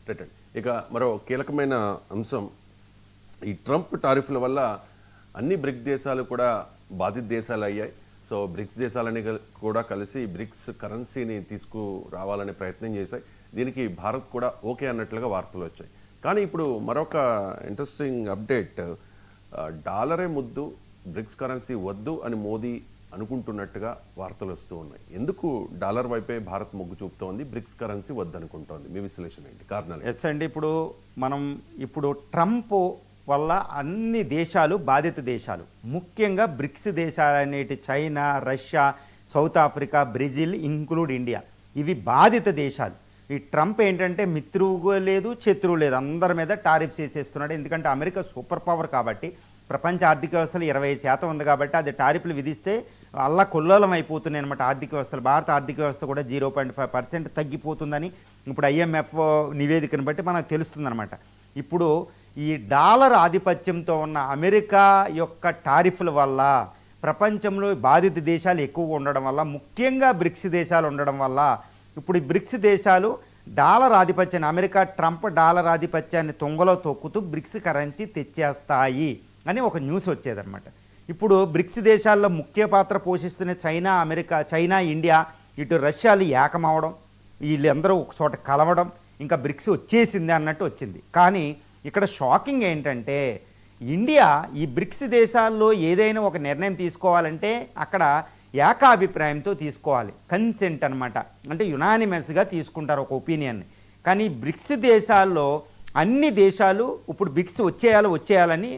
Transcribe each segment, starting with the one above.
Right అండి. ఇక మరో కీలకమైన అంశం, ఈ ట్రంప్ టారిఫ్ల వల్ల అన్ని బ్రిక్స్ దేశాలు కూడా బాధిత దేశాలు అయ్యాయి. సో బ్రిక్స్ దేశాలని కూడా కలిసి బ్రిక్స్ కరెన్సీని తీసుకురావాలనే ప్రయత్నం చేశాయి. దీనికి భారత్ కూడా ఓకే అన్నట్లుగా వార్తలు వచ్చాయి. కానీ ఇప్పుడు మరొక ఇంట్రెస్టింగ్ అప్డేట్, డాలరే ముద్దు, బ్రిక్స్ కరెన్సీ వద్దు అని మోదీ అనుకుంటున్నట్టుగా వార్తలు వస్తూ ఉన్నాయి. ఎందుకు డాలర్ వైపే భారత్ మొగ్గు చూపుతోంది, బ్రిక్స్ కరెన్సీ వద్దనుకుంటోంది? మీ విశ్లేషణ ఏంటి? కారణాలు? ఎస్ అండి, ఇప్పుడు ట్రంప్ వల్ల అన్ని దేశాలు బాధిత దేశాలు, ముఖ్యంగా బ్రిక్స్ దేశాలు అనేటి China, Russia, south Africa, Brazil include India, ఇవి బాధిత దేశాలు. ఈ ట్రంప్ ఏంటంటే మిత్రువు లేదు, శత్రువు లేదు, అందరి మీద టారిఫ్స్ వేసేస్తున్నాడు. ఎందుకంటే అమెరికా సూపర్ పవర్ కాబట్టి, ప్రపంచ ఆర్థిక వ్యవస్థలు 25% ఉంది కాబట్టి అది టారిఫ్లు విధిస్తే అల్లా కొల్లోలం అయిపోతున్నాయి అనమాట ఆర్థిక వ్యవస్థలు. భారత ఆర్థిక వ్యవస్థ కూడా 0.5% తగ్గిపోతుందని ఇప్పుడు IMF నివేదికను బట్టి మనకు తెలుస్తుందన్నమాట. ఇప్పుడు ఈ డాలర్ ఆధిపత్యంతో ఉన్న అమెరికా యొక్క టారిఫ్ల వల్ల ప్రపంచంలో బాధిత దేశాలు ఎక్కువగా ఉండడం వల్ల, ముఖ్యంగా బ్రిక్స్ దేశాలు ఉండడం వల్ల, ఇప్పుడు ఈ బ్రిక్స్ దేశాలు డాలర్ ఆధిపత్యాన్ని, అమెరికా ట్రంప్ డాలర్ ఆధిపత్యాన్ని తొంగలో తొక్కుతూ బ్రిక్స్ కరెన్సీ తెచ్చేస్తాయి అని ఒక న్యూస్ వచ్చేదన్నమాట. ఇప్పుడు బ్రిక్స్ దేశాల్లో ముఖ్య పాత్ర పోషిస్తున్న చైనా, అమెరికా, చైనా, ఇండియా, ఇటు రష్యాలు ఏకమవడం, వీళ్ళందరూ ఒక చోట కలవడం, ఇంకా బ్రిక్స్ వచ్చేసింది అన్నట్టు వచ్చింది. కానీ ఇక్కడ షాకింగ్ ఏంటంటే ఇండియా ఈ బ్రిక్స్ దేశాల్లో ఏదైనా ఒక నిర్ణయం తీసుకోవాలంటే అక్కడ ఏకాభిప్రాయంతో తీసుకోవాలి, కన్సెంట్ అనమాట. అంటే యునానిమస్గా తీసుకుంటారు ఒక ఒపీనియన్ని. కానీ బ్రిక్స్ దేశాల్లో అన్ని దేశాలు ఇప్పుడు బ్రిక్స్ వచ్చేయాలని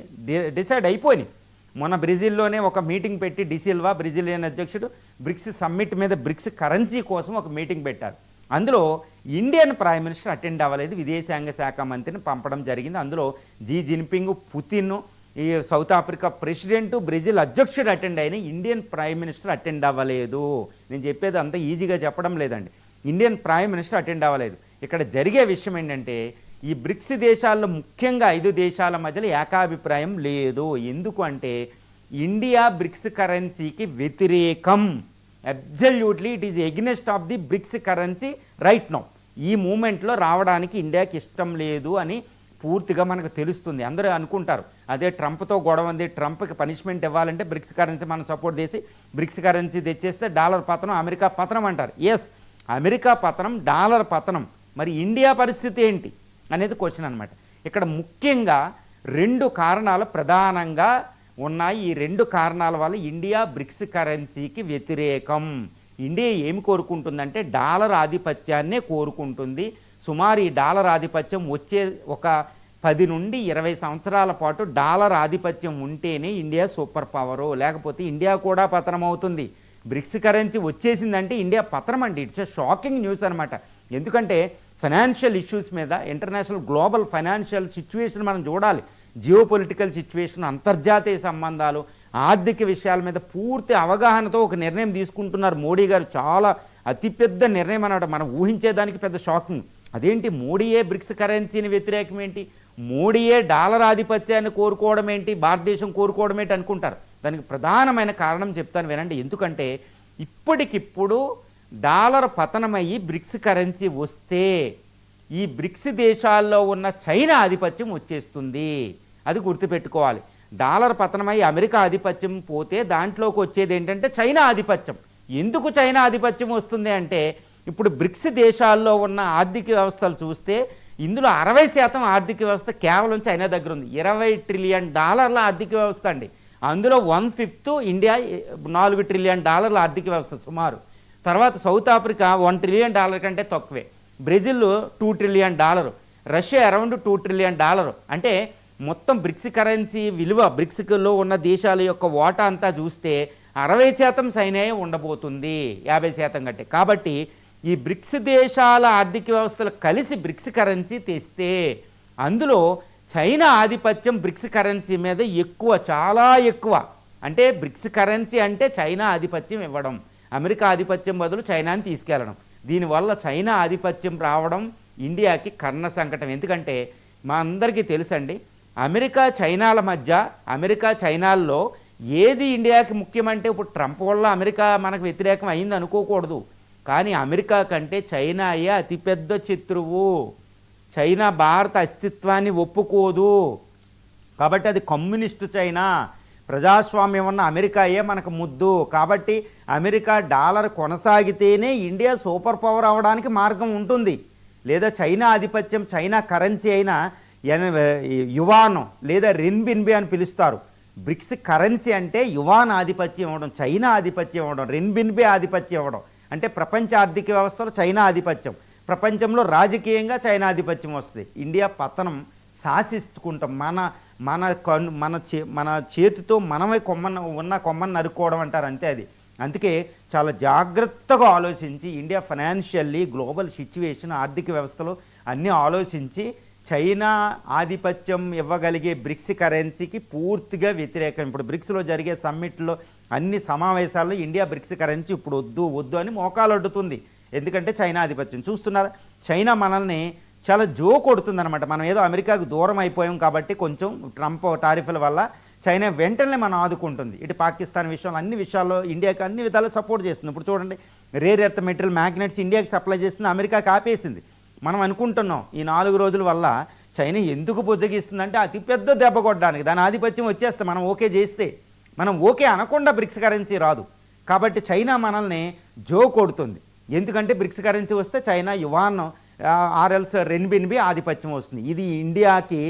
డిసైడ్ అయిపోయినాయి. మొన్న బ్రెజిల్లోనే ఒక మీటింగ్ పెట్టి డిసిల్వా, బ్రెజిలియన్ అధ్యక్షుడు, బ్రిక్స్ సమ్మిట్ మీద బ్రిక్స్ కరెన్సీ కోసం ఒక మీటింగ్ పెట్టారు. అందులో ఇండియన్ ప్రైమ్ మినిస్టర్ అటెండ్ అవ్వలేదు, విదేశాంగ శాఖ మంత్రిని పంపడం జరిగింది. అందులో జీ జిన్పింగ్, పుతిన్, ఈ సౌత్ ఆఫ్రికా ప్రెసిడెంట్, బ్రెజిల్ అధ్యక్షుడు అటెండ్ అయిన, ఇండియన్ ప్రైమ్ మినిస్టర్ అటెండ్ అవ్వలేదు. నేను చెప్పేది అంత ఈజీగా చెప్పడం లేదండి. ఇండియన్ ప్రైమ్ మినిస్టర్ అటెండ్ అవ్వలేదు. ఇక్కడ జరిగే విషయం ఏంటంటే ఈ బ్రిక్స్ దేశాల్లో ముఖ్యంగా 5 దేశాల మధ్యలో ఏకాభిప్రాయం లేదు. ఎందుకు అంటే ఇండియా బ్రిక్స్ కరెన్సీకి వ్యతిరేకం. Absolutely it is against of the bricks currency right now. ఈ మూమెంట్లో రావడానికి ఇండియాకి ఇష్టం లేదు అని పూర్తిగా మనకు తెలుస్తుంది. అందరూ అనుకుంటారు అదే ట్రంప్తో గొడవ ఉంది, ట్రంప్కి పనిష్మెంట్ ఇవ్వాలంటే బ్రిక్స్ కరెన్సీ మనం సపోర్ట్ చేసి బ్రిక్స్ కరెన్సీ తెచ్చేస్తే డాలర్ పతనం, అమెరికా పతనం అంటారు. ఎస్, అమెరికా పతనం, డాలర్ పతనం. మరి ఇండియా పరిస్థితి ఏంటి అనేది క్వశ్చన్ అనమాట. ఇక్కడ ముఖ్యంగా 2 కారణాలు ప్రధానంగా ఉన్నాయి. ఈ 2 కారణాల వల్ల ఇండియా బ్రిక్స్ కరెన్సీకి వ్యతిరేకం. ఇండియా ఏమి కోరుకుంటుందంటే డాలర్ ఆధిపత్యాన్నే కోరుకుంటుంది. సుమారు ఈ డాలర్ ఆధిపత్యం వచ్చే ఒక 10 నుండి 20 సంవత్సరాల పాటు డాలర్ ఆధిపత్యం ఉంటేనే ఇండియా సూపర్ పవరు, లేకపోతే ఇండియా కూడా పతనం అవుతుంది. బ్రిక్స్ కరెన్సీ వచ్చేసిందంటే ఇండియా పతనం అండి. ఇట్స్ ఎ షాకింగ్ న్యూస్ అనమాట. ఎందుకంటే ఫైనాన్షియల్ ఇష్యూస్ మీద, ఇంటర్నేషనల్ గ్లోబల్ ఫైనాన్షియల్ సిచ్యువేషన్ మనం చూడాలి. జియోపొలిటికల్ సిచ్యువేషన్, అంతర్జాతీయ సంబంధాలు, ఆర్థిక విషయాల మీద పూర్తి అవగాహనతో ఒక నిర్ణయం తీసుకుంటున్నారు మోడీ గారు. చాలా అతిపెద్ద నిర్ణయం అన్నమాట. మనం ఊహించేదానికి పెద్ద షాకింగ్. అదేంటి, మోడీయే బ్రిక్స్ కరెన్సీని వ్యతిరేకం ఏంటి, మోడీయే డాలర్ ఆధిపత్యాన్ని కోరుకోవడం ఏంటి, భారతదేశం కోరుకోవడం ఏంటి అనుకుంటారు. దానికి ప్రధానమైన కారణం చెప్తాను వినండి. ఎందుకంటే ఇప్పటికిప్పుడు డాలర్ పతనమయ్యి బ్రిక్స్ కరెన్సీ వస్తే ఈ బ్రిక్స్ దేశాల్లో ఉన్న చైనా ఆధిపత్యం వచ్చేస్తుంది. అది గుర్తుపెట్టుకోవాలి. డాలర్ పతనమై అమెరికా ఆధిపత్యం పోతే దాంట్లోకి వచ్చేది ఏంటంటే చైనా ఆధిపత్యం. ఎందుకు చైనా ఆధిపత్యం వస్తుంది అంటే ఇప్పుడు బ్రిక్స్ దేశాల్లో ఉన్న ఆర్థిక వ్యవస్థలు చూస్తే ఇందులో 60% ఆర్థిక వ్యవస్థ కేవలం చైనా దగ్గర ఉంది. $20 ట్రిలియన్ ఆర్థిక వ్యవస్థ అండి. అందులో 1/5 ఇండియా, $4 ట్రిలియన్ ఆర్థిక వ్యవస్థ సుమారు. తర్వాత సౌత్ ఆఫ్రికా $1 ట్రిలియన్ కంటే తక్కువే, Brazil $2 trillion, Russia around $2 trillion. అంటే మొత్తం బ్రిక్స్ కరెన్సీ విలువ, బ్రిక్స్లో ఉన్న దేశాల యొక్క వాటా అంతా చూస్తే 60% చైనా ఉండబోతుంది, 50% కంటే. కాబట్టి ఈ బ్రిక్స్ దేశాల ఆర్థిక వ్యవస్థలు కలిసి బ్రిక్స్ కరెన్సీ తెస్తే అందులో చైనా ఆధిపత్యం బ్రిక్స్ కరెన్సీ మీద ఎక్కువ, చాలా ఎక్కువ. అంటే బ్రిక్స్ కరెన్సీ అంటే చైనా ఆధిపత్యం ఇవ్వడం, అమెరికా ఆధిపత్యం బదులు చైనాని తీసుకెళ్ళడం. దీనివల్ల చైనా ఆధిపత్యం రావడం ఇండియాకి కర్ణ సంకటం. ఎందుకంటే మా అందరికీ తెలుసండి, అమెరికా చైనాల మధ్య, అమెరికా చైనాల్లో ఏది ఇండియాకి ముఖ్యమంటే ఇప్పుడు ట్రంప్ వల్ల అమెరికా మనకు వ్యతిరేకం అయింది అనుకోకూడదు. కానీ అమెరికా కంటే చైనాయే అతిపెద్ద శత్రువు. చైనా భారత అస్తిత్వాన్ని ఒప్పుకోదు. కాబట్టి అది కమ్యూనిస్టు చైనా. ప్రజాస్వామ్యం ఉన్న అమెరికాయే మనకు ముద్దు. కాబట్టి అమెరికా డాలర్ కొనసాగితేనే ఇండియా సూపర్ పవర్ అవ్వడానికి మార్గం ఉంటుంది. లేదా చైనా ఆధిపత్యం, చైనా కరెన్సీ అయినా యువాన్ లేదా రెన్బిన్బి అని పిలుస్తారు. బ్రిక్స్ కరెన్సీ అంటే యువాన్ ఆధిపత్యం ఇవ్వడం, చైనా ఆధిపత్యం ఇవ్వడం, రెన్బిన్బి ఆధిపత్యం ఇవ్వడం. అంటే ప్రపంచ ఆర్థిక వ్యవస్థలో చైనా ఆధిపత్యం, ప్రపంచంలో రాజకీయంగా చైనా ఆధిపత్యం వస్తుంది. ఇండియా పతనం శాసిస్తుంటాం. మన చేతితో మనమే కొమ్మను నరుక్కోవడం అంటారు, అంతే అది. అందుకే చాలా జాగ్రత్తగా ఆలోచించి ఇండియా ఫైనాన్షియల్లీ గ్లోబల్ సిచ్యువేషన్, ఆర్థిక వ్యవస్థలో అన్నీ ఆలోచించి చైనా ఆధిపత్యం ఇవ్వగలిగే బ్రిక్స్ కరెన్సీకి పూర్తిగా వ్యతిరేకం. ఇప్పుడు బ్రిక్స్లో జరిగే సమ్మిట్లో అన్ని సమావేశాల్లో ఇండియా బ్రిక్స్ కరెన్సీ ఇప్పుడు వద్దు అని మోకాలు అడ్డుతుంది. ఎందుకంటే చైనా ఆధిపత్యం చూస్తున్నారు. చైనా మనల్ని చాలా కొడుతుందన్నమాట. మనం ఏదో అమెరికాకు దూరం అయిపోయాం కాబట్టి కొంచెం ట్రంప్ టారిఫ్ల వల్ల చైనా వెంటనే మనం ఆదుకుంటుంది. ఇటు పాకిస్తాన్ విషయంలో అన్ని విషయాల్లో ఇండియాకి అన్ని విధాలు సపోర్ట్ చేస్తుంది. ఇప్పుడు చూడండి, రేర్ ఎర్త్ మెటీరియల్ మ్యాగ్నెట్స్ ఇండియాకి సప్లై చేస్తుంది, అమెరికాకి ఆపేసింది. మనం అనుకుంటున్నాం ఈ 4 రోజుల వల్ల చైనా ఎందుకు బుజ్జగిస్తుందంటే అతిపెద్ద దెబ్బ కొట్టడానికి, దాని ఆధిపత్యం వచ్చేస్తే మనం ఓకే చేస్తే, మనం ఓకే అనకుండా బ్రిక్స్ కరెన్సీ రాదు. కాబట్టి చైనా మనల్ని కొడుతుంది. ఎందుకంటే బ్రిక్స్ కరెన్సీ వస్తే చైనా యువాన్ ఆర్ఎల్స్ రెన్బిన్బి ఆధిపత్యం వస్తుంది. ఇది ఇండియాకి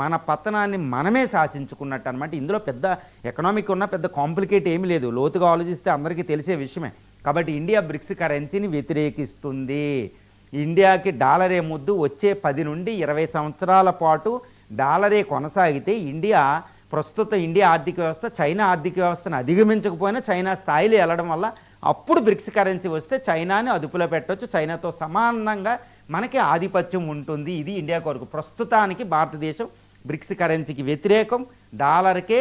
మన పతనాన్ని మనమే శాసించుకున్నట్టు అనమాట. ఇందులో పెద్ద ఎకనామిక్ ఉన్న పెద్ద కాంప్లికేట్ ఏమీ లేదు, లోతుగా ఆలోచిస్తే అందరికీ తెలిసే విషయమే. కాబట్టి ఇండియా బ్రిక్స్ కరెన్సీని వ్యతిరేకిస్తుంది. ఇండియాకి డాలరే ముద్దు. వచ్చే 10 నుండి 20 సంవత్సరాల పాటు డాలరే కొనసాగితే ఇండియా ఆర్థిక వ్యవస్థ చైనా ఆర్థిక వ్యవస్థను అధిగమించకపోయినా చైనా స్థాయిలో వెళ్ళడం వల్ల అప్పుడు బ్రిక్స్ కరెన్సీ వస్తే చైనాని అదుపులో పెట్టవచ్చు. చైనాతో సమానంగా మనకి ఆధిపత్యం ఉంటుంది. ఇది ఇండియా కొరకు. ప్రస్తుతానికి భారతదేశం బ్రిక్స్ కరెన్సీకి వ్యతిరేకం. డాలర్కే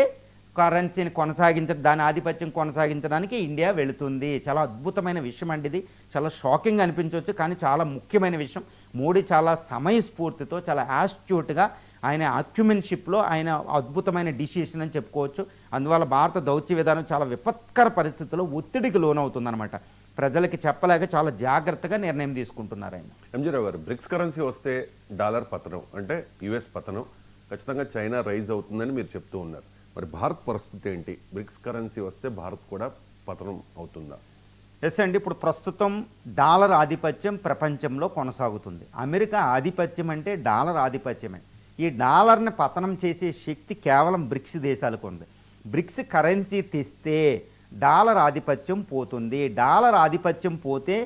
కరెన్సీని దాని ఆధిపత్యం కొనసాగించడానికి ఇండియా వెళుతుంది. చాలా అద్భుతమైన విషయం అండి ఇది. చాలా షాకింగ్ అనిపించవచ్చు, కానీ చాలా ముఖ్యమైన విషయం. మోడీ చాలా సమయస్ఫూర్తితో, చాలా యాస్ట్యూట్గా, ఆయన అక్యుమెన్షిప్లో ఆయన అద్భుతమైన డిసిషన్ అని చెప్పుకోవచ్చు. అందువల్ల భారత దౌత్య విధానం చాలా విపత్కర పరిస్థితుల్లో ఒత్తిడికి లోనవుతుందన్నమాట. ప్రజలకి చెప్పలేక చాలా జాగ్రత్తగా నిర్ణయం తీసుకుంటున్నారు ఆయన. ఎంజీ రావు గారు, బ్రిక్స్ కరెన్సీ వస్తే డాలర్ పతనం అంటే యుఎస్ పతనం, ఖచ్చితంగా చైనా రైజ్ అవుతుందని మీరు చెప్తూ ఉన్నారు. మరి భారత్ పరిస్థితి ఏంటి? బ్రిక్స్ కరెన్సీ వస్తే భారత్ కూడా పతనం అవుతుందా? ఎస్ అండి. ఇప్పుడు ప్రస్తుతం డాలర్ ఆధిపత్యం ప్రపంచంలో కొనసాగుతుంది. అమెరికా ఆధిపత్యం అంటే డాలర్ ఆధిపత్యమే. ఈ డాలర్ని పతనం చేసే శక్తి కేవలం బ్రిక్స్ దేశాలకు ఉంది. బ్రిక్స్ కరెన్సీ తెస్తే డాలర్ ఆధిపత్యం పోతుంది. డాలర్ ఆధిపత్యం పోతే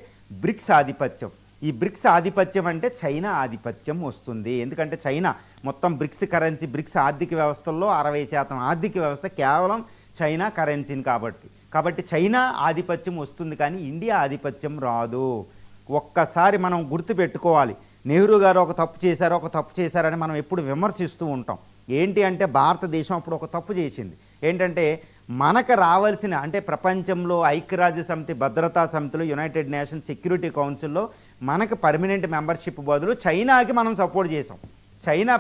బ్రిక్స్ ఆధిపత్యం. ఈ బ్రిక్స్ ఆధిపత్యం అంటే చైనా ఆధిపత్యం వస్తుంది. ఎందుకంటే చైనా మొత్తం బ్రిక్స్ కరెన్సీ, బ్రిక్స్ ఆర్థిక వ్యవస్థల్లో 60% ఆర్థిక వ్యవస్థ కేవలం చైనా కరెన్సీని కాబట్టి చైనా ఆధిపత్యం వస్తుంది, కానీ ఇండియా ఆధిపత్యం రాదు. ఒక్కసారి మనం గుర్తుపెట్టుకోవాలి, నెహ్రూ గారు ఒక తప్పు చేశారని మనం ఎప్పుడు విమర్శిస్తూ ఉంటాం. ఏంటి అంటే భారతదేశం అప్పుడు ఒక తప్పు చేసింది. ఏంటంటే మనకు రావాల్సిన, అంటే ప్రపంచంలో ఐక్యరాజ్య సమితి భద్రతా సమితిలో, యునైటెడ్ నేషన్స్ సెక్యూరిటీ కౌన్సిల్లో మనకు పర్మనెంట్ మెంబర్షిప్ బదులు చైనాకి మనం సపోర్ట్ చేసాం. చైనా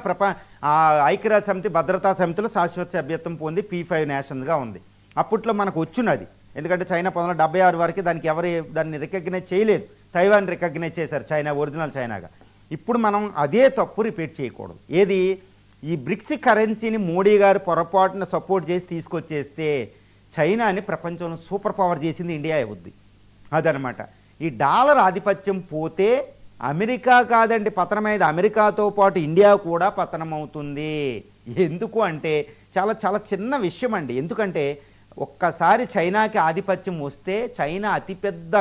ఐక్యరాజ్య సమితి భద్రతా సమితిలో శాశ్వత సభ్యత్వం పొంది P5 నేషన్గా ఉంది. అప్పట్లో మనకు వచ్చినది. ఎందుకంటే చైనా 1976 వరకు దాన్ని రికగ్నైజ్ చేయలేదు. తైవాన్ రికగ్నైజ్ చేశారు చైనా ఒరిజినల్ చైనాగా. ఇప్పుడు మనం అదే తప్పు రిపీట్ చేయకూడదు. ఏది? ఈ బ్రిక్స్ కరెన్సీని మోడీ గారు పొరపాటున సపోర్ట్ చేసి తీసుకొచ్చేస్తే చైనాని ప్రపంచంలో సూపర్ పవర్ చేసింది ఇండియా అవుద్ది. అదనమాట. ఈ డాలర్ ఆధిపత్యం పోతే అమెరికా కాదండి పతనమైంది, అమెరికాతో పాటు ఇండియా కూడా పతనమవుతుంది. ఎందుకు అంటే చాలా చాలా చిన్న విషయం అండి. ఎందుకంటే ఒక్కసారి చైనాకి ఆధిపత్యం వస్తే చైనా అతిపెద్ద,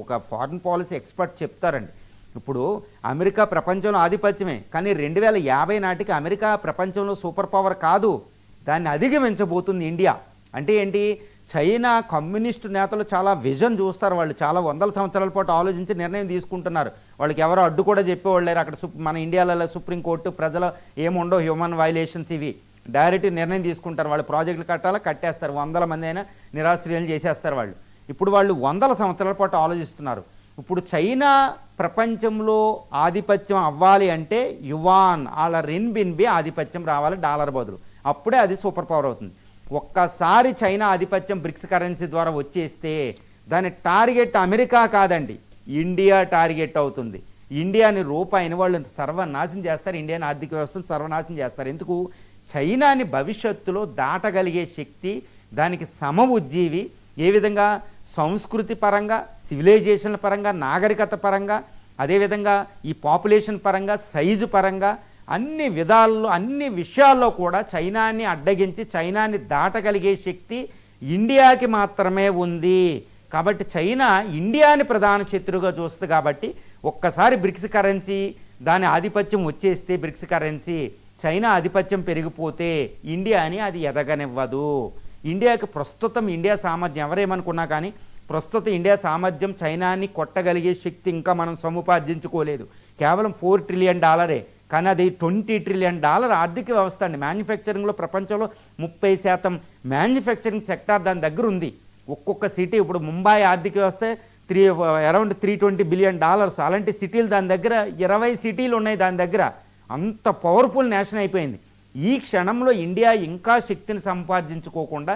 ఒక ఫారిన్ పాలసీ ఎక్స్పర్ట్ చెప్తారండి, ఇప్పుడు అమెరికా ప్రపంచంలో ఆధిపత్యమే, కానీ 2050 నాటికి అమెరికా ప్రపంచంలో సూపర్ పవర్ కాదు, దాన్ని అధిగమించబోతుంది ఇండియా. అంటే ఏంటి? చైనా కమ్యూనిస్టు నేతలు చాలా విజన్ చూస్తారు. వాళ్ళు చాలా వందల సంవత్సరాల పాటు ఆలోచించి నిర్ణయం తీసుకుంటున్నారు. వాళ్ళకి ఎవరో అడ్డు కూడా చెప్పేవాళ్ళు లేరు. అక్కడ మన ఇండియాలో సుప్రీంకోర్టు, ప్రజలు ఏముండవు, హ్యూమన్ వైలేషన్స్, ఇవి డైరెక్ట్ నిర్ణయం తీసుకుంటారు. వాళ్ళు ప్రాజెక్టులు కట్టేస్తారు, 100 మంది అయినా నిరాశ్రయం చేసేస్తారు వాళ్ళు. ఇప్పుడు వాళ్ళు వందల సంవత్సరాల పాటు ఆలోచిస్తున్నారు. ఇప్పుడు చైనా ప్రపంచంలో ఆధిపత్యం అవ్వాలి అంటే యువాన్ వాళ్ళ రెన్బిన్బి ఆధిపత్యం రావాలి డాలర్ బదులు, అప్పుడే అది సూపర్ పవర్ అవుతుంది. ఒక్కసారి చైనా ఆధిపత్యం బ్రిక్స్ కరెన్సీ ద్వారా వచ్చేస్తే దాని టార్గెట్ అమెరికా కాదండి, ఇండియా టార్గెట్ అవుతుంది. ఇండియాని రూపాయిని వాళ్ళు సర్వనాశనం చేస్తారు, ఇండియన్ ఆర్థిక వ్యవస్థను సర్వనాశనం చేస్తారు. ఎందుకు? చైనాని భవిష్యత్తులో దాటగలిగే శక్తి, దానికి ఉజ్జీవి, ఏ విధంగా సంస్కృతి పరంగా, సివిలైజేషన్ల పరంగా, నాగరికత పరంగా, అదేవిధంగా ఈ పాపులేషన్ పరంగా, సైజు పరంగా, అన్ని విధాల్లో అన్ని విషయాల్లో కూడా చైనాని అడ్డగించి చైనాని దాటగలిగే శక్తి ఇండియాకి మాత్రమే ఉంది. కాబట్టి చైనా ఇండియాని ప్రధాన శత్రువుగా చూస్తుంది. కాబట్టి ఒక్కసారి బ్రిక్స్ కరెన్సీ దాని ఆధిపత్యం వచ్చేస్తే, బ్రిక్స్ కరెన్సీ చైనా ఆధిపత్యం పెరిగిపోతే ఇండియాని అది ఎదగనివ్వదు. ఇండియాకి ప్రస్తుతం ఇండియా సామర్థ్యం ఎవరేమనుకున్నా కానీ ప్రస్తుతం ఇండియా సామర్థ్యం చైనాని కొట్టగలిగే శక్తి ఇంకా మనం సముపార్జించుకోలేదు. కేవలం $4 ట్రిలియన్, కానీ అది $20 ట్రిలియన్ ఆర్థిక వ్యవస్థ అండి. మ్యానుఫ్యాక్చరింగ్లో ప్రపంచంలో 30% మ్యానుఫ్యాక్చరింగ్ సెక్టార్ దాని దగ్గర ఉంది. ఒక్కొక్క సిటీ, ఇప్పుడు ముంబై ఆర్థిక వ్యవస్థ అరౌండ్ $320 బిలియన్. అలాంటి సిటీలు దాని దగ్గర 20 సిటీలు ఉన్నాయి దాని దగ్గర. అంత పవర్ఫుల్ నేషన్ అయిపోయింది. ఈ క్షణంలో ఇండియా ఇంకా శక్తిని సంపాదించుకోకుండా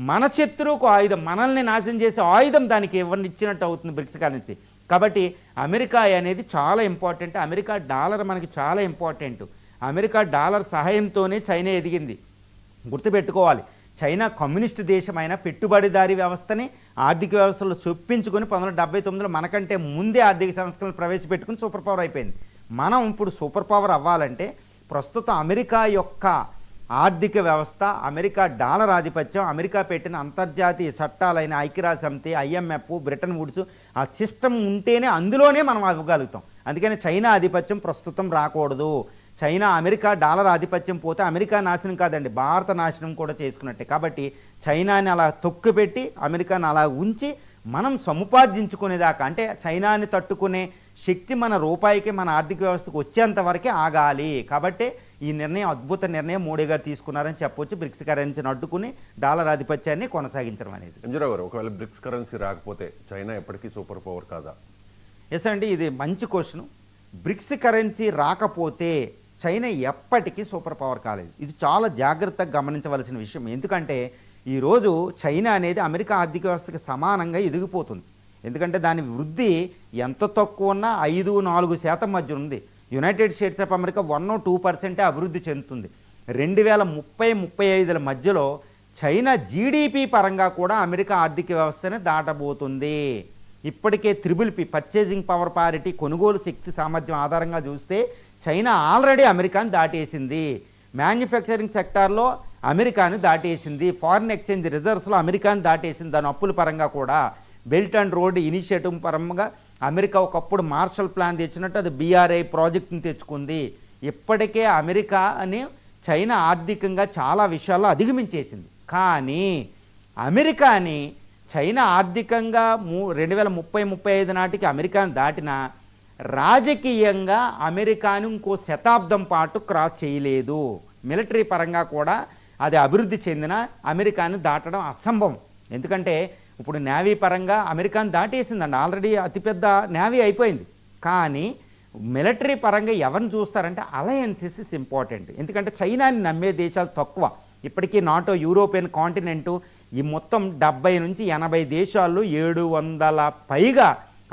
మన శత్రువుకు ఆయుధం, మనల్ని నాశనం చేసే ఆయుధం దానికి ఎవరిని ఇచ్చినట్టు అవుతుంది బ్రిక్స్ కరెన్సీ. కాబట్టి అమెరికా అనేది చాలా ఇంపార్టెంట్. అమెరికా డాలర్ మనకి చాలా ఇంపార్టెంట్. అమెరికా డాలర్ సహాయంతోనే చైనా ఎదిగింది. గుర్తుపెట్టుకోవాలి, చైనా కమ్యూనిస్టు దేశమైన పెట్టుబడిదారీ వ్యవస్థని ఆర్థిక వ్యవస్థలో చొప్పించుకొని 1979లో మనకంటే ముందే ఆర్థిక సంస్కరణలు ప్రవేశపెట్టుకుని సూపర్ పవర్ అయిపోయింది. మనం ఇప్పుడు సూపర్ పవర్ అవ్వాలంటే ప్రస్తుతం అమెరికా యొక్క ఆర్థిక వ్యవస్థ, అమెరికా డాలర్ ఆధిపత్యం, అమెరికా పెట్టిన అంతర్జాతీయ చట్టాలైన ఐక్యరాజ్య సమితి, IMF, బ్రిటన్ వుడ్స్, ఆ సిస్టమ్ ఉంటేనే అందులోనే మనం అవ్వగలుగుతాం. అందుకని చైనా ఆధిపత్యం ప్రస్తుతం రాకూడదు. చైనా అమెరికా డాలర్ ఆధిపత్యం పోతే అమెరికా నాశనం కాదండి, భారత నాశనం కూడా చేసుకున్నట్టే. కాబట్టి చైనాని అలా తొక్కుపెట్టి అమెరికాని అలా ఉంచి మనం సముపార్జించుకునేదాకా, అంటే చైనాని తట్టుకునే శక్తి మన రూపాయికి, మన ఆర్థిక వ్యవస్థకు వచ్చేంత వరకే ఆగాలి. కాబట్టి ఈ నిర్ణయం అద్భుత నిర్ణయం మోడీ గారు తీసుకున్నారని చెప్పొచ్చు. బ్రిక్స్ కరెన్సీని అడ్డుకుని డాలర్ ఆధిపత్యాన్ని కొనసాగించడం అనేది. ఎంజరావు గారు, ఒకవేళ బ్రిక్స్ కరెన్సీ రాకపోతే చైనా ఎప్పటికీ సూపర్ పవర్ కాదా? ఎస్ అండి, ఇది మంచి క్వశ్చన్. బ్రిక్స్ కరెన్సీ రాకపోతే చైనా ఎప్పటికీ సూపర్ పవర్ కాలేదు. ఇది చాలా జాగ్రత్తగా గమనించవలసిన విషయం. ఎందుకంటే ఈరోజు చైనా అనేది అమెరికా ఆర్థిక వ్యవస్థకి సమానంగా ఎదిగిపోతుంది. ఎందుకంటే దాని వృద్ధి ఎంత తక్కువ ఉన్నా 5-4% మధ్య ఉంది. యునైటెడ్ స్టేట్స్ ఆఫ్ అమెరికా 1-2% అభివృద్ధి చెందుతుంది. 2030-35 మధ్యలో చైనా జీడిపి పరంగా కూడా అమెరికా ఆర్థిక వ్యవస్థని దాటబోతుంది. ఇప్పటికే triple P, purchasing power parity, కొనుగోలు శక్తి సామర్థ్యం ఆధారంగా చూస్తే చైనా ఆల్రెడీ అమెరికాని దాటేసింది. మ్యానుఫ్యాక్చరింగ్ సెక్టార్లో అమెరికాని దాటేసింది. Foreign exchange రిజర్వ్స్లో అమెరికాని దాటేసింది. దాని అప్పుల పరంగా కూడా బెల్ట్ అండ్ రోడ్ ఇనిషియేటివ్ పరంగా అమెరికా ఒకప్పుడు మార్షల్ ప్లాన్ తెచ్చినట్టు అది BRI ప్రాజెక్ట్ని తెచ్చుకుంది. ఇప్పటికే అమెరికా అని చైనా ఆర్థికంగా చాలా విషయాల్లో అధిగమించేసింది. కానీ అమెరికాని చైనా ఆర్థికంగా 2030-35 నాటికి అమెరికాని దాటిన రాజకీయంగా అమెరికాను ఇంకో శతాబ్దం పాటు క్రాస్ చేయలేదు. మిలిటరీ పరంగా కూడా అది అభివృద్ధి చెందిన అమెరికాను దాటడం అసంభవం. ఎందుకంటే ఇప్పుడు నేవీ పరంగా అమెరికాను దాటేసిందండి, ఆల్రెడీ అతిపెద్ద నేవీ అయిపోయింది. కానీ మిలిటరీ పరంగా ఎవరిని చూస్తారంటే అలయన్సెస్ ఇస్ ఇంపార్టెంట్. ఎందుకంటే చైనాని నమ్మే దేశాలు తక్కువ. ఇప్పటికీ నాటో, యూరోపియన్ కాంటినెంటు, ఈ మొత్తం 70-80 దేశాల్లో 700 పైగా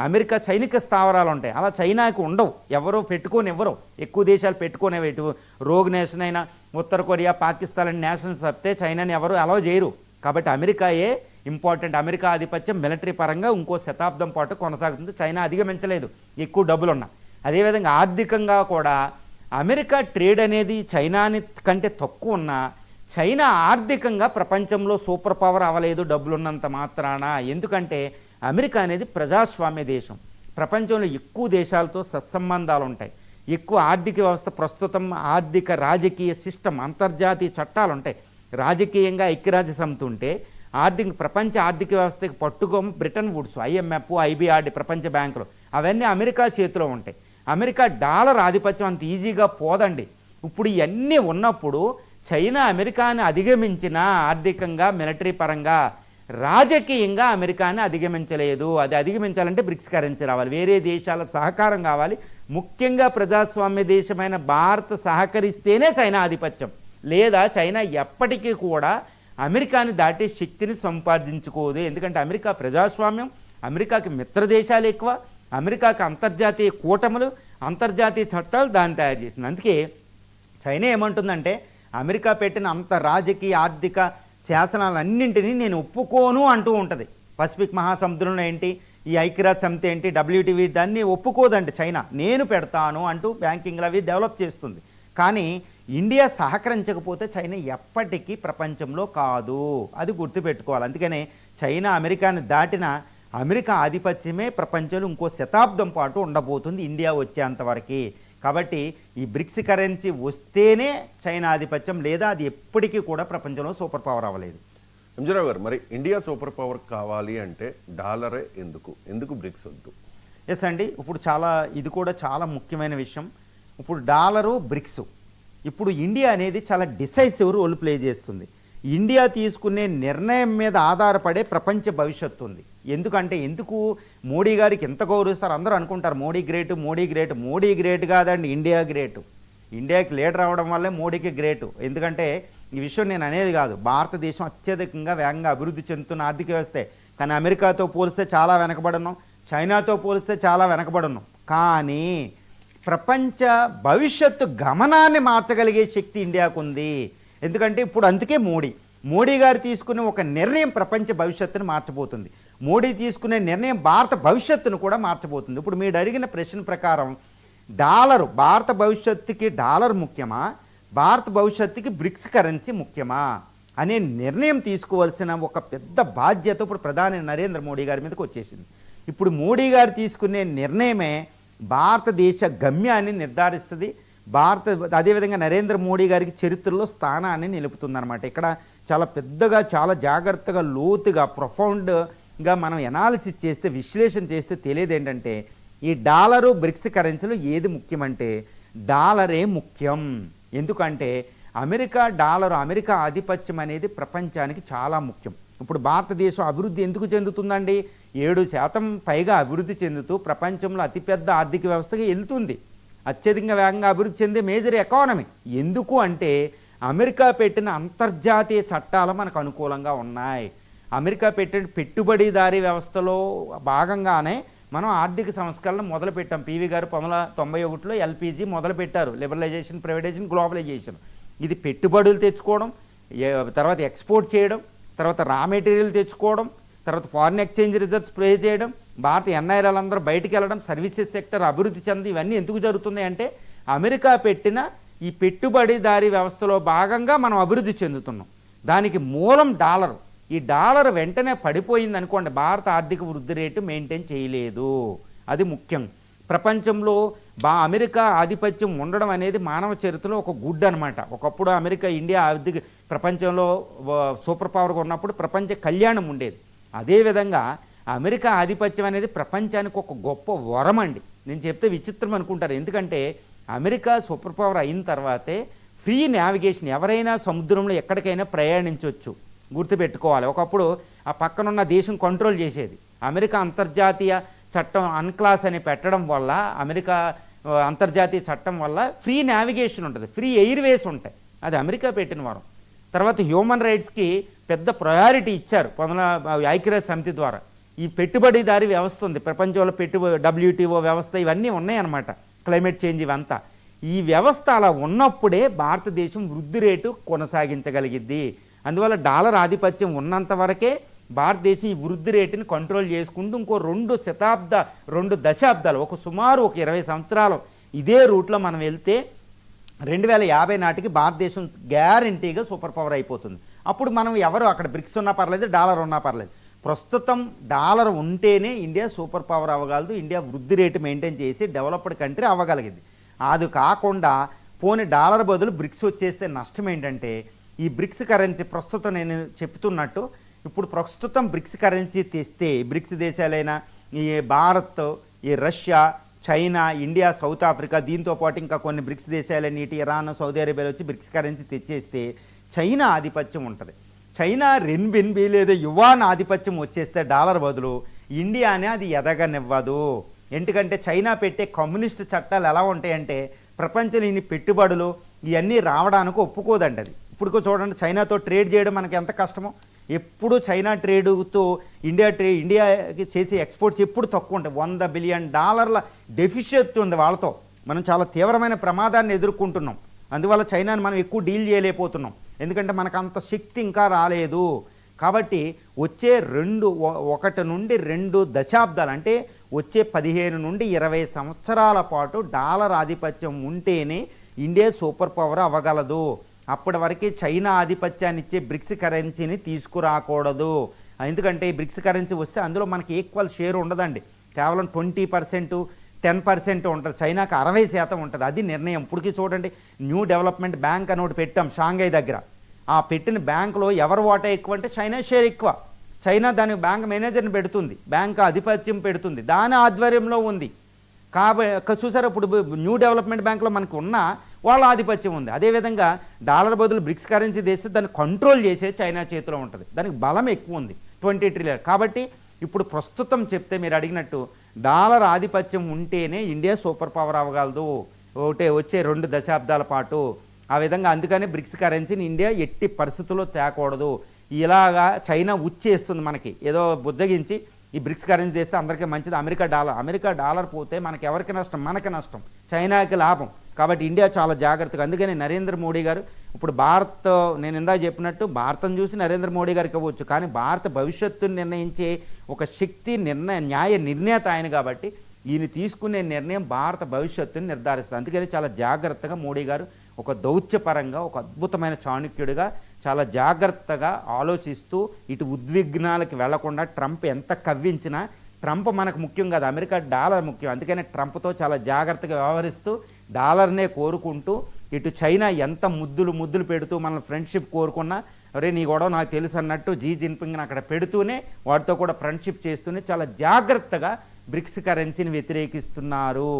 అమెరికా సైనిక స్థావరాలు ఉంటాయి. అలా చైనాకు ఉండవు, ఎవరో పెట్టుకొని ఇవ్వరు. ఎక్కువ దేశాలు పెట్టుకునేవి, ఇటు రోగ్ నేషన్ అయినా ఉత్తర కొరియా, పాకిస్తాన్ అనే నేషన్స్ తప్పితే చైనాని ఎవరు అలౌ చేయరు. కాబట్టి అమెరికాయే ఇంపార్టెంట్. అమెరికా ఆధిపత్యం మిలిటరీ పరంగా ఇంకో శతాబ్దం పాటు కొనసాగుతుంది. చైనా అధిగమించలేదు ఎక్కువ డబ్బులున్నా. అదేవిధంగా ఆర్థికంగా కూడా అమెరికా ట్రేడ్ అనేది చైనాని కంటే తక్కువ ఉన్నా చైనా ఆర్థికంగా ప్రపంచంలో సూపర్ పవర్ అవ్వలేదు డబ్బులున్నంత మాత్రాన. ఎందుకంటే అమెరికా అనేది ప్రజాస్వామ్య దేశం. ప్రపంచంలో ఎక్కువ దేశాలతో సత్సంబంధాలు ఉంటాయి. ఎక్కువ ఆర్థిక వ్యవస్థ ప్రస్తుతం ఆర్థిక రాజకీయ సిస్టమ్, అంతర్జాతీయ చట్టాలు ఉంటాయి. రాజకీయంగా ఐక్యరాజ్య సమితి ఉంటే ప్రపంచ ఆర్థిక వ్యవస్థకి పట్టుకోము బ్రిటన్ వుడ్స్, IMF, IBRD, ప్రపంచ బ్యాంకులు అవన్నీ అమెరికా చేతిలో ఉంటాయి. అమెరికా డాలర్ ఆధిపత్యం అంత ఈజీగా పోదండి. ఇప్పుడు ఇవన్నీ ఉన్నప్పుడు చైనా అమెరికాని అధిగమించిన ఆర్థికంగా, మిలిటరీ పరంగా, రాజకీయంగా అమెరికాని అధిగమించలేదు. అది అధిగమించాలంటే బ్రిక్స్ కరెన్సీ రావాలి, వేరే దేశాల సహకారం కావాలి. ముఖ్యంగా ప్రజాస్వామ్య దేశమైన భారత్ సహకరిస్తేనే చైనా ఆధిపత్యం. లేదా చైనా ఎప్పటికీ కూడా అమెరికాని దాటే శక్తిని సంపాదించుకోదు. ఎందుకంటే అమెరికా ప్రజాస్వామ్యం, అమెరికాకి మిత్ర దేశాలు ఎక్కువ, అమెరికాకి అంతర్జాతీయ కూటములు, అంతర్జాతీయ చట్టాలు దాన్ని తయారు చేసింది. అందుకే చైనా ఏమంటుందంటే అమెరికా పెట్టిన అంత రాజకీయ ఆర్థిక శాసనాలన్నింటినీ నేను ఒప్పుకోను అంటూ ఉంటుంది. పసిఫిక్ మహాసముద్రంలో ఏంటి, ఈ ఐక్యరాజ్య సమితి ఏంటి, WTO దాన్ని ఒప్పుకోదండి చైనా. నేను పెడతాను అంటూ బ్యాంకింగ్లు అవి డెవలప్ చేస్తుంది. కానీ ఇండియా సహకరించకపోతే చైనా ఎప్పటికీ ప్రపంచంలో కాదు, అది గుర్తుపెట్టుకోవాలి. అందుకనే చైనా అమెరికాని దాటిన అమెరికా ఆధిపత్యమే ప్రపంచంలో ఇంకో శతాబ్దం పాటు ఉండబోతుంది ఇండియా వచ్చేంతవరకు. కాబట్టి ఈ బ్రిక్స్ కరెన్సీ వస్తేనే చైనా ఆధిపత్యం, లేదా అది ఎప్పటికీ కూడా ప్రపంచంలో సూపర్ పవర్ అవ్వలేదు. ఎంజీరావు గారు, మరి ఇండియా సూపర్ పవర్ కావాలి అంటే డాలరే ఎందుకు బ్రిక్స్ వద్దు? ఎస్ అండి, ఇప్పుడు ఇది కూడా చాలా ముఖ్యమైన విషయం. ఇప్పుడు డాలరు బ్రిక్స్, ఇప్పుడు ఇండియా అనేది చాలా డిసైసివ్ రోల్ ప్లే చేస్తుంది. ఇండియా తీసుకునే నిర్ణయం మీద ఆధారపడే ప్రపంచ భవిష్యత్తు ఉంది. ఎందుకు మోడీ గారికి ఎంత గౌరవిస్తారు? అందరూ అనుకుంటారు మోడీ గ్రేటు. మోడీ గ్రేట్ కాదండి, ఇండియా గ్రేటు. ఇండియాకి లీడర్ అవ్వడం వల్లే మోడీకి గ్రేటు. ఎందుకంటే ఈ విషయం నేను అనేది కాదు, భారతదేశం అత్యధికంగా వేగంగా అభివృద్ధి చెందుతున్న ఆర్థిక వ్యవస్థే. కానీ అమెరికాతో పోలిస్తే చాలా వెనకబడున్నాం, చైనాతో పోలిస్తే చాలా వెనకబడున్నాం. కానీ ప్రపంచ భవిష్యత్తు గమనాన్ని మార్చగలిగే శక్తి ఇండియాకు ఉంది. ఎందుకంటే ఇప్పుడు అందుకే మోడీ గారు తీసుకునే ఒక నిర్ణయం ప్రపంచ భవిష్యత్తును మార్చబోతుంది. మోడీ తీసుకునే నిర్ణయం భారత భవిష్యత్తును కూడా మార్చబోతుంది. ఇప్పుడు మీరు అడిగిన ప్రశ్న ప్రకారం భారత భవిష్యత్తుకి డాలర్ ముఖ్యమా, భారత భవిష్యత్తుకి బ్రిక్స్ కరెన్సీ ముఖ్యమా అనే నిర్ణయం తీసుకోవాల్సిన ఒక పెద్ద బాధ్యత ఇప్పుడు ప్రధాని నరేంద్ర మోడీ గారి మీదకి వచ్చేసింది. ఇప్పుడు మోడీ గారు తీసుకునే నిర్ణయమే భారతదేశ గమ్యాన్ని నిర్ధారిస్తుంది. అదేవిధంగా నరేంద్ర మోడీ గారికి చరిత్రలో స్థానాన్ని నిలుపుతుందన్నమాట. ఇక్కడ చాలా పెద్దగా, చాలా జాగ్రత్తగా, లోతుగా, ప్రొఫౌండ్గా మనం ఎనాలిసిస్ చేస్తే, విశ్లేషణ చేస్తే తెలియదు ఏంటంటే ఈ డాలరు బ్రిక్స్ కరెన్సీలో ఏది ముఖ్యమంటే డాలరే ముఖ్యం. ఎందుకంటే అమెరికా ఆధిపత్యం అనేది ప్రపంచానికి చాలా ముఖ్యం. ఇప్పుడు భారతదేశం అభివృద్ధి ఎందుకు చెందుతుందండి? 7% పైగా అభివృద్ధి చెందుతూ ప్రపంచంలో అతిపెద్ద ఆర్థిక వ్యవస్థగా వెళ్తుంది. అత్యధికంగా వేగంగా అభివృద్ధి చెందే మేజర్ ఎకానమీ. ఎందుకు అంటే అమెరికా పెట్టిన అంతర్జాతీయ చట్టాలు మనకు అనుకూలంగా ఉన్నాయి. అమెరికా పెట్టిన పెట్టుబడిదారీ వ్యవస్థలో భాగంగానే మనం ఆర్థిక సంస్కరణ మొదలుపెట్టాం. పివి గారు 1991లో LPG మొదలుపెట్టారు. Liberalization, privatization, globalization. ఇది పెట్టుబడులు తెచ్చుకోవడం, తర్వాత ఎక్స్పోర్ట్ చేయడం, తర్వాత రా మెటీరియల్ తెచ్చుకోవడం, తర్వాత ఫారిన్ ఎక్స్చేంజ్ రిజర్వ్స్ ప్లే చేయడం, భారత ఎన్ఐఆర్లందరూ బయటికి వెళ్ళడం, సర్వీసెస్ సెక్టర్ అభివృద్ధి చెంది, ఇవన్నీ ఎందుకు జరుగుతున్నాయి అంటే అమెరికా పెట్టిన ఈ పెట్టుబడిదారీ వ్యవస్థలో భాగంగా మనం అభివృద్ధి చెందుతున్నాం. దానికి మూలం డాలరు. ఈ డాలర్ వెంటనే పడిపోయింది అనుకోండి, భారత ఆర్థిక వృద్ధి రేటు మెయింటైన్ చేయలేదు. అది ముఖ్యం. ప్రపంచంలో అమెరికా ఆధిపత్యం ఉండడం అనేది మానవ చరిత్రలో ఒక గుడ్ అనమాట. ఒకప్పుడు ఇండియా ఆర్థిక ప్రపంచంలో సూపర్ పవర్గా ఉన్నప్పుడు ప్రపంచ కళ్యాణం ఉండేది. అదేవిధంగా అమెరికా ఆధిపత్యం అనేది ప్రపంచానికి ఒక గొప్ప వరం అండి. నేను చెప్తే విచిత్రం అనుకుంటారు, ఎందుకంటే అమెరికా సూపర్ పవర్ అయిన తర్వాతే ఫ్రీ నావిగేషన్, ఎవరైనా సముద్రంలో ఎక్కడికైనా ప్రయాణించవచ్చు. గుర్తుపెట్టుకోవాలి, ఒకప్పుడు ఆ పక్కనున్న దేశం కంట్రోల్ చేసేది. అమెరికా అంతర్జాతీయ చట్టం అన్క్లాస్ అని పెట్టడం వల్ల, అమెరికా అంతర్జాతీయ చట్టం వల్ల ఫ్రీ నావిగేషన్ ఉంటుంది, ఫ్రీ ఎయిర్వేస్ ఉంటాయి. అది అమెరికా పెట్టిన వరం. తర్వాత హ్యూమన్ రైట్స్కి పెద్ద ప్రయారిటీ ఇచ్చారు ఐక్యరాజ్య సమితి ద్వారా. ఈ పెట్టుబడిదారీ వ్యవస్థ ఉంది ప్రపంచంలో, WTO వ్యవస్థ, ఇవన్నీ ఉన్నాయన్నమాట. క్లైమేట్ చేంజ్ ఇవంతా. ఈ వ్యవస్థ అలా ఉన్నప్పుడే భారతదేశం వృద్ధి రేటు కొనసాగించగలిగిద్ది. అందువల్ల డాలర్ ఆధిపత్యం ఉన్నంత వరకే భారతదేశం ఈ వృద్ధి రేటుని కంట్రోల్ చేసుకుంటూ ఇంకో 2 దశాబ్దాలు, సుమారు 20 సంవత్సరాలు ఇదే రూట్లో మనం వెళ్తే 2050 నాటికి భారతదేశం గ్యారంటీగా సూపర్ పవర్ అయిపోతుంది. అప్పుడు మనం ఎవరు అక్కడ బ్రిక్స్ ఉన్నా పర్లేదు, డాలర్ ఉన్నా పర్లేదు. ప్రస్తుతం డాలర్ ఉంటేనే ఇండియా సూపర్ పవర్ అవ్వగలదు, ఇండియా వృద్ధి రేటు మెయింటైన్ చేసి డెవలప్డ్ కంట్రీ అవ్వగలిగింది. అది కాకుండా పోనీ డాలర్ బదులు బ్రిక్స్ వచ్చేస్తే నష్టం ఏంటంటే, ఈ బ్రిక్స్ కరెన్సీ ప్రస్తుతం నేను చెప్తున్నట్టు ఇప్పుడు ప్రస్తుతం బ్రిక్స్ కరెన్సీ తెస్తే బ్రిక్స్ దేశాలైన ఈ భారత్, ఈ Russia, China, India, south Africa, దీంతో పాటు ఇంకా కొన్ని బ్రిక్స్ దేశాలన్నీ ఇరాన్, సౌదీ అరేబియాలో వచ్చి బ్రిక్స్ కరెన్సీ తెచ్చేస్తే చైనా ఆధిపత్యం ఉంటుంది. చైనా రెన్బిన్బి లేదా యువాన్ ఆధిపత్యం వచ్చేస్తే డాలర్ బదులు ఇండియానే అది ఎదగనివ్వదు. ఎందుకంటే చైనా పెట్టే కమ్యూనిస్ట్ చట్టాలు ఎలా ఉంటాయంటే ప్రపంచంలో ఇన్ని పెట్టుబడులు ఇవన్నీ రావడానికి ఒప్పుకోదండి. అది ఇప్పుడు చూడండి, చైనాతో ట్రేడ్ చేయడం మనకి ఎంత కష్టమో. ఎప్పుడు చైనా ట్రేడ్తో ఇండియాకి చేసే ఎక్స్పోర్ట్స్ ఎప్పుడు తక్కువ ఉంటాయి. $100 బిలియన్ డెఫిషియట్ ఉంది వాళ్ళతో. మనం చాలా తీవ్రమైన ప్రమాదాన్ని ఎదుర్కొంటున్నాం. అందువల్ల చైనాని మనం ఎక్కువ డీల్ చేయలేకపోతున్నాం, ఎందుకంటే మనకు అంత శక్తి ఇంకా రాలేదు. కాబట్టి వచ్చే 1 నుండి 2 దశాబ్దాలు, అంటే వచ్చే 15 నుండి 20 సంవత్సరాల పాటు డాలర్ ఆధిపత్యం ఉంటేనే ఇండియా సూపర్ పవర్ అవ్వగలదు. అప్పటి వరకు చైనా ఆధిపత్యాన్ని ఇచ్చే బ్రిక్స్ కరెన్సీని తీసుకురాకూడదు. ఎందుకంటే ఈ బ్రిక్స్ కరెన్సీ వస్తే అందులో మనకి ఈక్వల్ షేర్ ఉండదండి, కేవలం 20%, 10% ఉంటుంది. చైనాకి 60% ఉంటుంది. అది నిర్ణయం. ఇప్పటికీ చూడండి, న్యూ డెవలప్మెంట్ బ్యాంక్ అని ఒకటి పెట్టాం షాంఘై దగ్గర. ఆ పెట్టిన బ్యాంకులో ఎవరు వాటా ఎక్కువ అంటే చైనా షేర్ ఎక్కువ. చైనా దాని బ్యాంక్ మేనేజర్ని పెడుతుంది, బ్యాంక్ ఆధిపత్యం పెడుతుంది, దాని ఆధ్వర్యంలో ఉంది. కాబట్టి చూసారా, ఇప్పుడు న్యూ డెవలప్మెంట్ బ్యాంక్లో మనకు ఉన్న వాళ్ళ ఆధిపత్యం ఉంది. అదేవిధంగా డాలర్ బదులు బ్రిక్స్ కరెన్సీ చేస్తే దాన్ని కంట్రోల్ చేసే చైనా చేతిలో ఉంటుంది, దానికి బలం ఎక్కువ ఉంది, 20 ట్రిలియన్. కాబట్టి ఇప్పుడు ప్రస్తుతం చెప్తే మీరు అడిగినట్టు డాలర్ ఆధిపత్యం ఉంటేనే ఇండియా సూపర్ పవర్ అవ్వగలదు వచ్చే 2 దశాబ్దాల పాటు. ఆ విధంగా అందుకనే బ్రిక్స్ కరెన్సీని ఇండియా ఎట్టి పరిస్థితుల్లో తేకూడదు. ఇలాగా చైనా ఉచ్చేస్తుంది మనకి, ఏదో బుజ్జగించి ఈ బ్రిక్స్ కరెన్సీ చేస్తే అందరికీ మంచిది. అమెరికా డాలర్ పోతే మనకి ఎవరికి నష్టం? మనకి నష్టం, చైనాకి లాభం. కాబట్టి ఇండియా చాలా జాగ్రత్తగా. అందుకని నరేంద్ర మోడీ గారు ఇప్పుడు భారత్, నేను ఇందాక చెప్పినట్టు భారతం చూసి నరేంద్ర మోడీ గారికి ఇవ్వచ్చు, కానీ భారత భవిష్యత్తును నిర్ణయించే ఒక శక్తి న్యాయ నిర్ణేత ఆయన. కాబట్టి ఈయన తీసుకునే నిర్ణయం భారత భవిష్యత్తుని నిర్ధారిస్తుంది. అందుకని చాలా జాగ్రత్తగా మోడీ గారు ఒక దౌత్యపరంగా ఒక అద్భుతమైన చాణక్యుడిగా చాలా జాగ్రత్తగా ఆలోచిస్తూ ఇటు ఉద్విగ్నాలకి వెళ్లకుండా, ట్రంప్ ఎంత కవ్వించినా ట్రంప్ మనకు ముఖ్యం కాదు, అమెరికా డాలర్ ముఖ్యం. అందుకని ట్రంప్తో చాలా జాగ్రత్తగా వ్యవహరిస్తూ డాలర్నే కోరుకుంటూ, ఇటు చైనా ఎంత ముద్దులు పెడుతూ మన ఫ్రెండ్షిప్ కోరుకున్నా, అరే నీ గొడవ నాకు తెలుసు అన్నట్టు జీ జిన్పింగ్ని అక్కడ పెడుతూనే వాటితో కూడా ఫ్రెండ్షిప్ చేస్తూనే చాలా జాగ్రత్తగా బ్రిక్స్ కరెన్సీని వ్యతిరేకిస్తున్నారు.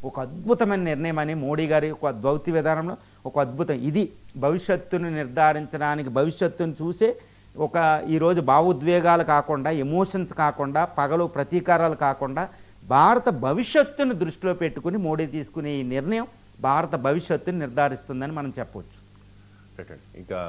ఒక అద్భుతమైన నిర్ణయం అని మోడీ గారి ఒక దౌత్య విధానంలో ఒక అద్భుతం. ఇది భవిష్యత్తును నిర్ధారించడానికి, భవిష్యత్తును చూసే ఒక ఈరోజు భావోద్వేగాలు కాకుండా, ఎమోషన్స్ కాకుండా, పగలు ప్రతీకారాలు కాకుండా భారత భవిష్యత్తును దృష్టిలో పెట్టుకుని మోడీ తీసుకునే ఈ నిర్ణయం భారత భవిష్యత్తును నిర్ధారిస్తుందని మనం చెప్పవచ్చు. ఇంకా